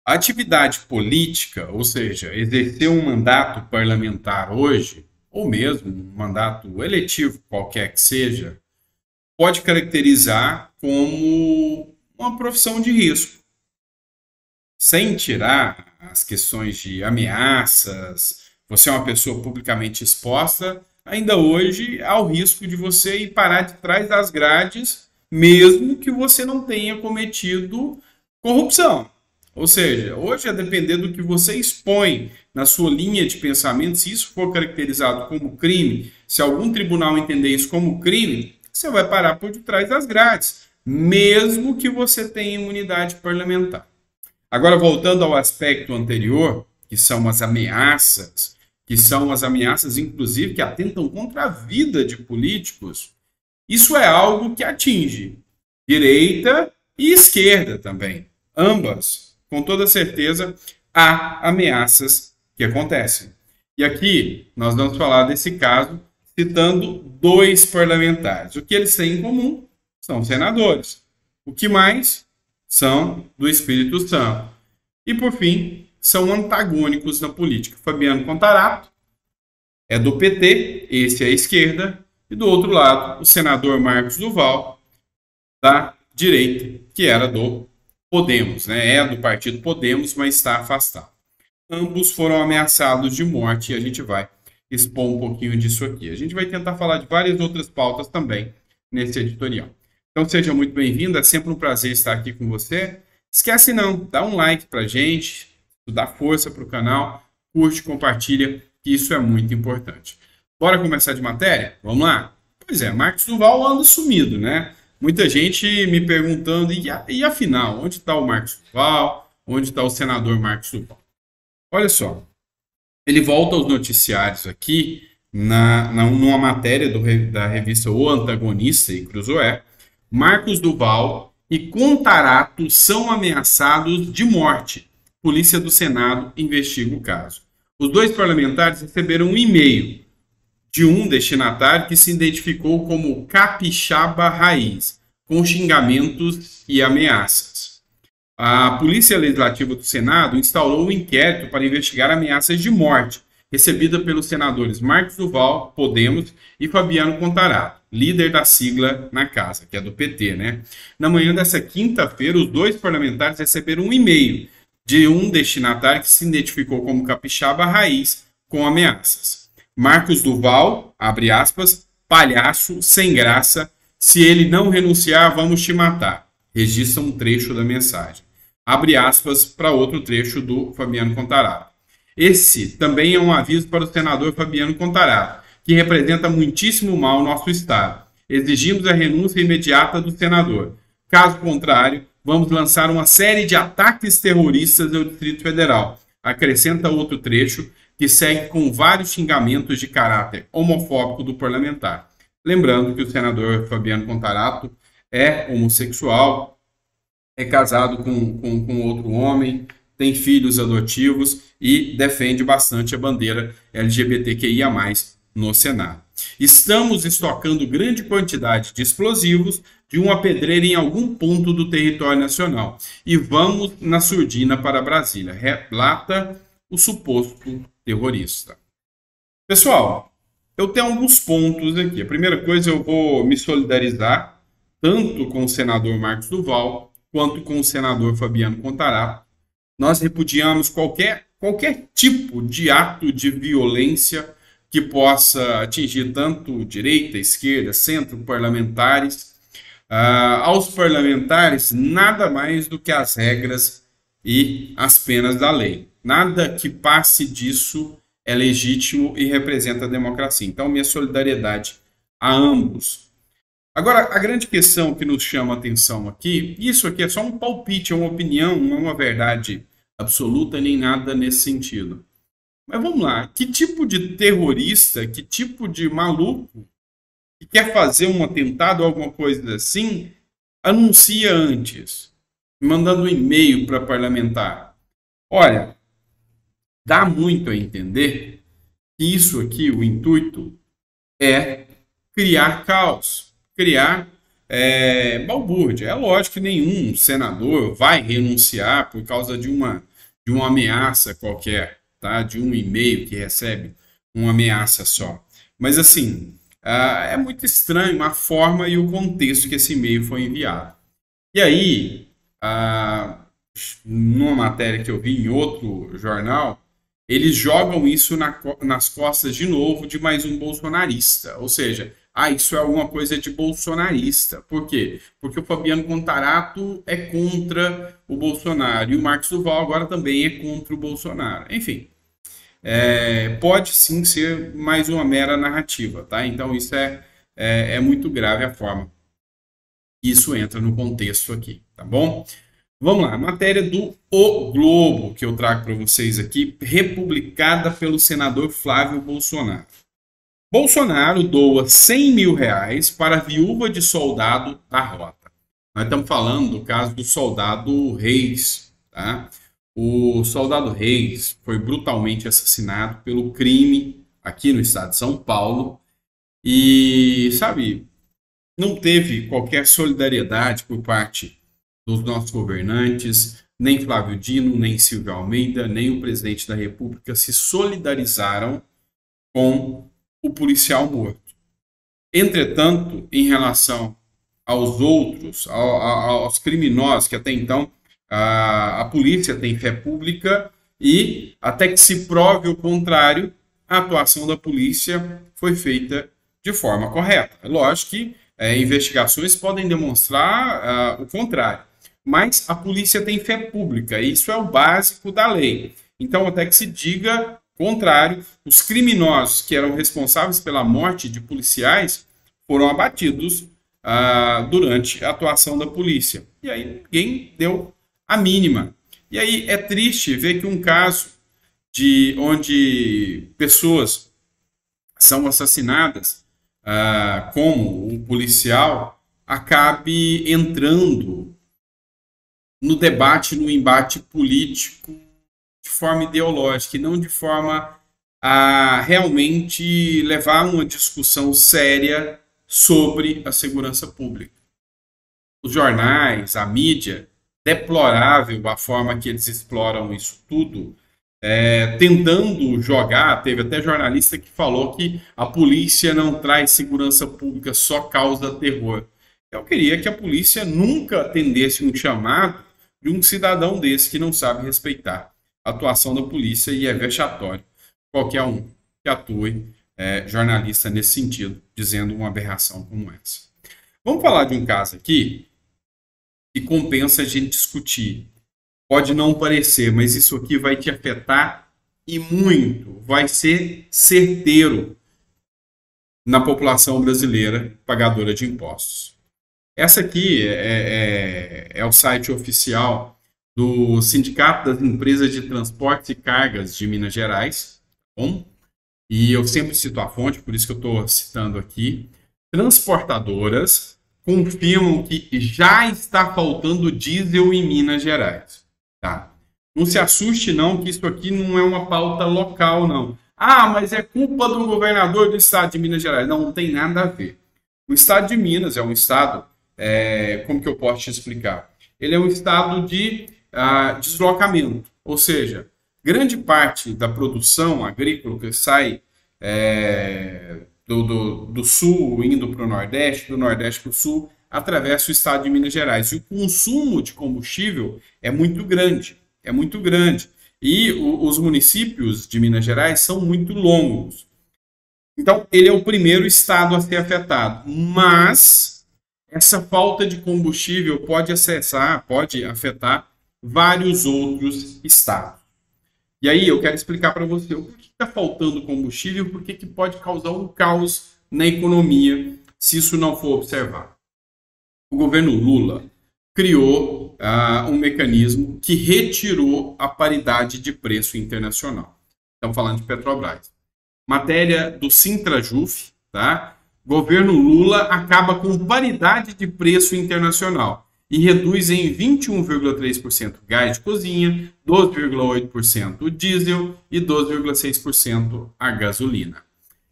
A atividade política, ou seja, exercer um mandato parlamentar hoje, ou mesmo um mandato eletivo, qualquer que seja, pode caracterizar como uma profissão de risco, sem tirar as questões de ameaças. Você é uma pessoa publicamente exposta, ainda hoje há o risco de você ir parar de trás das grades, mesmo que você não tenha cometido corrupção. Ou seja, hoje, a depender do que você expõe na sua linha de pensamento, se isso for caracterizado como crime, se algum tribunal entender isso como crime, você vai parar por detrás das grades, mesmo que você tenha imunidade parlamentar. Agora, voltando ao aspecto anterior, que são as ameaças, inclusive, que atentam contra a vida de políticos, isso é algo que atinge direita e esquerda também. Ambas, com toda certeza, há ameaças que acontecem. E aqui nós vamos falar desse caso citando dois parlamentares. O que eles têm em comum são senadores. O que mais? São do Espírito Santo. E, por fim, são antagônicos na política. Fabiano Contarato é do PT, esse é a esquerda, e do outro lado, o senador Marcos Duval, da direita, que era do Podemos, né? É do partido Podemos, mas está afastado. Ambos foram ameaçados de morte e a gente vai expor um pouquinho disso aqui. A gente vai tentar falar de várias outras pautas também nesse editorial. Então seja muito bem-vindo, é sempre um prazer estar aqui com você. Esquece não, dá um like pra gente, dá força pro canal, curte, compartilha, que isso é muito importante. Bora começar de matéria? Vamos lá? Pois é, Marcos Duval anda sumido, né? Muita gente me perguntando, e afinal, onde está o Marcos Duval? Onde está o senador Marcos Duval? Olha só, ele volta aos noticiários aqui, numa matéria da revista O Antagonista e Cruzoé. Marcos Duval e Contarato são ameaçados de morte. Polícia do Senado investiga o caso. Os dois parlamentares receberam um e-mail de um destinatário que se identificou como Capixaba Raiz, com xingamentos e ameaças. A Polícia Legislativa do Senado instaurou um inquérito para investigar ameaças de morte recebida pelos senadores Marcos Duval, Podemos, e Fabiano Contarato, líder da sigla na casa, que é do PT, né? Na manhã dessa quinta-feira, os dois parlamentares receberam um e-mail de um destinatário que se identificou como Capixaba Raiz, com ameaças. Marcos Duval, abre aspas, palhaço, sem graça, se ele não renunciar, vamos te matar. Registra um trecho da mensagem. Abre aspas para outro trecho do Fabiano Contarato. Esse também é um aviso para o senador Fabiano Contarato, que representa muitíssimo mal o nosso Estado. Exigimos a renúncia imediata do senador. Caso contrário, vamos lançar uma série de ataques terroristas ao Distrito Federal. Acrescenta outro trecho que segue com vários xingamentos de caráter homofóbico do parlamentar. Lembrando que o senador Fabiano Contarato é homossexual, é casado com outro homem, tem filhos adotivos e defende bastante a bandeira LGBTQIA+, no Senado. Estamos estocando grande quantidade de explosivos de uma pedreira em algum ponto do território nacional e vamos na surdina para Brasília, relata o suposto terrorista. Pessoal, eu tenho alguns pontos aqui. A primeira coisa, eu vou me solidarizar tanto com o senador Marcos Duval quanto com o senador Fabiano Contarato. Nós repudiamos qualquer tipo de ato de violência que possa atingir tanto direita, esquerda, centro, parlamentares. Aos parlamentares, nada mais do que as regras e as penas da lei. Nada que passe disso é legítimo e representa a democracia. Então, minha solidariedade a ambos. Agora, a grande questão que nos chama a atenção aqui, isso aqui é só um palpite, é uma opinião, não é uma verdade absoluta nem nada nesse sentido. Mas vamos lá, que tipo de terrorista, que tipo de maluco que quer fazer um atentado ou alguma coisa assim, anuncia antes, mandando um e-mail para parlamentar? Olha, dá muito a entender que isso aqui, o intuito, é criar caos, criar balbúrdia. É lógico que nenhum senador vai renunciar por causa de uma de uma ameaça qualquer, tá? De um e-mail que recebe uma ameaça só. Mas assim, é muito estranho a forma e o contexto que esse e-mail foi enviado. E aí, numa matéria que eu vi em outro jornal, eles jogam isso nas costas de novo de mais um bolsonarista. Ou seja, isso é alguma coisa de bolsonarista. Por quê? Porque o Fabiano Contarato é contra o Bolsonaro e o Marcos Duval agora também é contra o Bolsonaro. Enfim, pode sim ser mais uma mera narrativa, tá? Então isso é muito grave a forma que isso entra no contexto aqui, tá bom? Vamos lá, matéria do O Globo que eu trago para vocês aqui, republicada pelo senador Flávio Bolsonaro. Bolsonaro doa 100 mil reais para a viúva de soldado da rota. Nós estamos falando do caso do soldado Reis, tá? O soldado Reis foi brutalmente assassinado pelo crime aqui no estado de São Paulo e, sabe, não teve qualquer solidariedade por parte dos nossos governantes, nem Flávio Dino, nem Silvio Almeida, nem o presidente da República se solidarizaram com o policial morto. Entretanto, em relação aos outros, aos criminosos, que até então a polícia tem fé pública e até que se prove o contrário, a atuação da polícia foi feita de forma correta. É lógico que investigações podem demonstrar o contrário, mas a polícia tem fé pública, e isso é o básico da lei. Então, até que se diga contrário, os criminosos que eram responsáveis pela morte de policiais foram abatidos durante a atuação da polícia. E aí ninguém deu a mínima. E aí é triste ver que um caso onde pessoas são assassinadas, como o policial, acabe entrando no debate, no embate político de forma ideológica e não de forma a realmente levar uma discussão séria sobre a segurança pública. Os jornais, a mídia, deplorável a forma que eles exploram isso tudo, tentando jogar, teve até jornalista que falou que a polícia não traz segurança pública, só causa terror. Eu queria que a polícia nunca atendesse um chamado de um cidadão desse que não sabe respeitar a atuação da polícia, e é vexatório qualquer um que atue jornalista nesse sentido, dizendo uma aberração como essa. Vamos falar de um caso aqui que compensa a gente discutir. Pode não parecer, mas isso aqui vai te afetar e muito. Vai ser certeiro na população brasileira pagadora de impostos. Essa aqui é o site oficial do Sindicato das Empresas de Transportes e Cargas de Minas Gerais. Bom? E eu sempre cito a fonte, por isso que eu estou citando aqui. Transportadoras confirmam que já está faltando diesel em Minas Gerais. Tá? Não se assuste não, que isso aqui não é uma pauta local, não. Mas é culpa do governador do estado de Minas Gerais. Não tem nada a ver. O estado de Minas é um estado, como que eu posso te explicar? Ele é um estado de deslocamento, ou seja, grande parte da produção agrícola que sai do sul indo para o Nordeste, do Nordeste para o Sul, atravessa o estado de Minas Gerais. E o consumo de combustível é muito grande, E os municípios de Minas Gerais são muito longos. Então, ele é o primeiro estado a ser afetado. Mas essa falta de combustível pode afetar vários outros estados. E aí eu quero explicar para você o que está faltando combustível e por que pode causar um caos na economia se isso não for observado. O governo Lula criou um mecanismo que retirou a paridade de preço internacional. Estamos falando de Petrobras. Matéria do Sintrajuf, tá? Governo Lula acaba com paridade de preço internacional e reduz em 21,3% gás de cozinha, 12,8% o diesel e 12,6% a gasolina.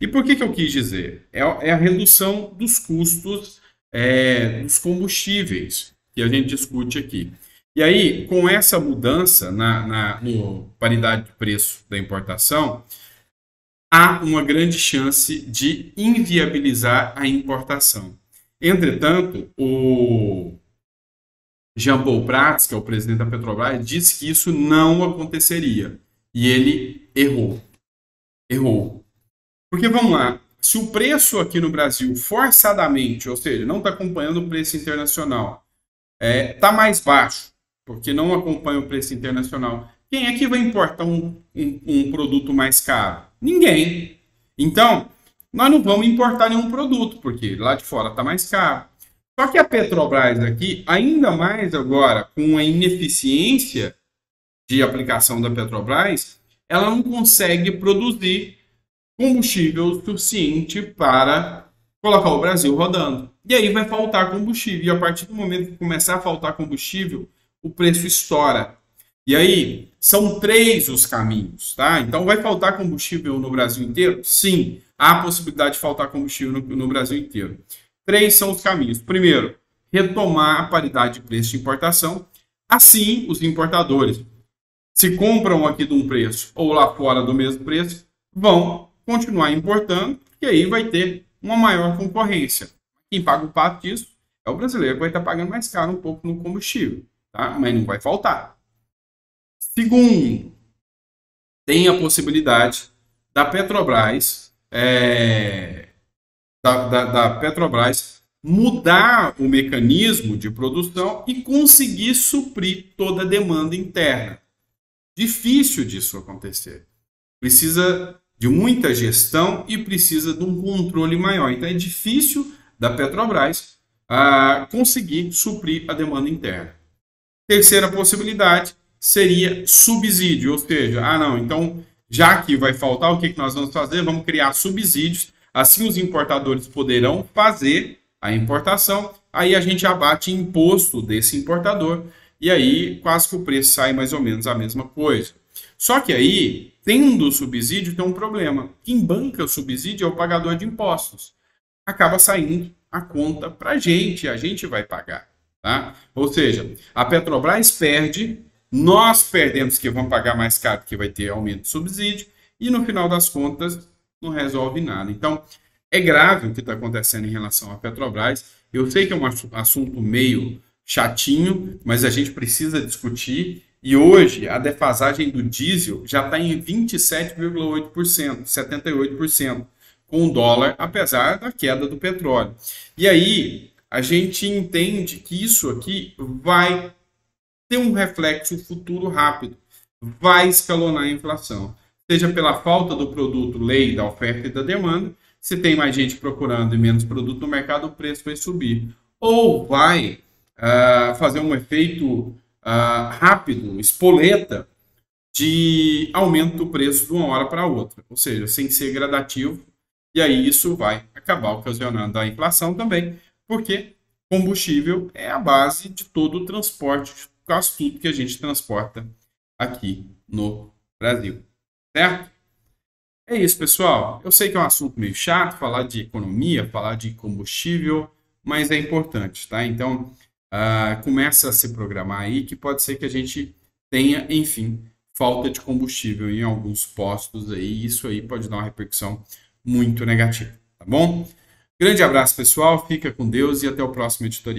E por que eu quis dizer? É a redução dos custos dos combustíveis que a gente discute aqui. E aí, com essa mudança no paridade de preço da importação, há uma grande chance de inviabilizar a importação. Entretanto, o Jean Paul Prats, que é o presidente da Petrobras, disse que isso não aconteceria. E ele errou. Errou. Porque vamos lá, se o preço aqui no Brasil forçadamente, ou seja, não está acompanhando o preço internacional, está mais baixo, porque não acompanha o preço internacional, quem é que vai importar um produto mais caro? Ninguém. Então, nós não vamos importar nenhum produto, porque lá de fora está mais caro. Só que a Petrobras aqui, ainda mais agora, com a ineficiência de aplicação da Petrobras, ela não consegue produzir combustível suficiente para colocar o Brasil rodando. E aí vai faltar combustível. E a partir do momento que começar a faltar combustível, o preço estoura. E aí, são 3 os caminhos, tá? Então, vai faltar combustível no Brasil inteiro? Sim, há a possibilidade de faltar combustível no Brasil inteiro. 3 são os caminhos. Primeiro, retomar a paridade de preço de importação. Assim, os importadores, se compram aqui de um preço ou lá fora do mesmo preço, vão continuar importando, e aí vai ter uma maior concorrência. Quem paga o pato disso é o brasileiro, que vai estar pagando mais caro um pouco no combustível, tá? Mas não vai faltar. Segundo, tem a possibilidade da Petrobras, da Petrobras mudar o mecanismo de produção e conseguir suprir toda a demanda interna. Difícil disso acontecer. Precisa de muita gestão e precisa de um controle maior. Então é difícil da Petrobras conseguir suprir a demanda interna. Terceira possibilidade seria subsídio, ou seja, então já que vai faltar, o que nós vamos fazer? Vamos criar subsídios, assim os importadores poderão fazer a importação, aí a gente abate imposto desse importador, e aí quase que o preço sai mais ou menos a mesma coisa. Só que aí, tendo o subsídio, tem um problema. Quem banca o subsídio é o pagador de impostos. Acaba saindo a conta para a gente vai pagar. Tá? Ou seja, a Petrobras perde, nós perdemos que vamos pagar mais caro porque vai ter aumento de subsídio, e no final das contas não resolve nada. Então, é grave o que está acontecendo em relação à Petrobras. Eu sei que é um assunto meio chatinho, mas a gente precisa discutir. E hoje a defasagem do diesel já está em 27,8%, 78%, com o dólar, apesar da queda do petróleo. E aí a gente entende que isso aqui vai ter um reflexo futuro rápido, vai escalonar a inflação, seja pela falta do produto, lei da oferta e da demanda. Se tem mais gente procurando e menos produto no mercado, o preço vai subir. Ou vai fazer um efeito rápido, espoleta, de aumento do preço de uma hora para outra. Ou seja, sem ser gradativo. E aí isso vai acabar ocasionando a inflação também, porque combustível é a base de todo o transporte, quase tudo que a gente transporta aqui no Brasil. Certo? É isso, pessoal. Eu sei que é um assunto meio chato, falar de economia, falar de combustível, mas é importante, tá? Então, começa a se programar aí, que pode ser que a gente tenha, enfim, falta de combustível em alguns postos aí, e isso aí pode dar uma repercussão muito negativa, tá bom? Grande abraço, pessoal, fica com Deus e até o próximo editorial.